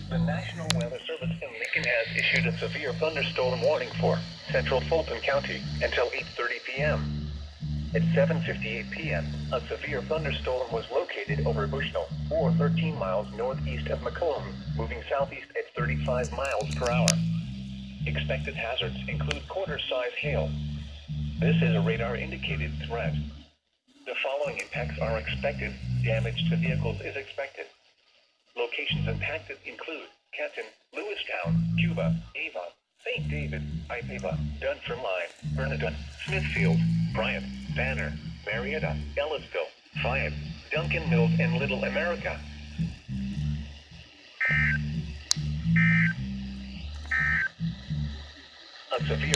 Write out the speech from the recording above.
The National Weather Service in Lincoln has issued a severe thunderstorm warning for central Fulton County until 8:30 p.m. At 7:58 p.m., a severe thunderstorm was located over Bushnell, or 13 miles northeast of McComb, moving southeast at 35 miles per hour. Expected hazards include quarter-size hail. This is a radar-indicated threat. The following impacts are expected. Damage to vehicles is expected. Locations impacted include Canton, Lewistown, Cuba, Avon, St. David, Ipava, Dunfermline, Bernadette, Smithfield, Bryant, Banner, Marietta, Ellisville, Fayette, Duncan Mills, and Little America. A severe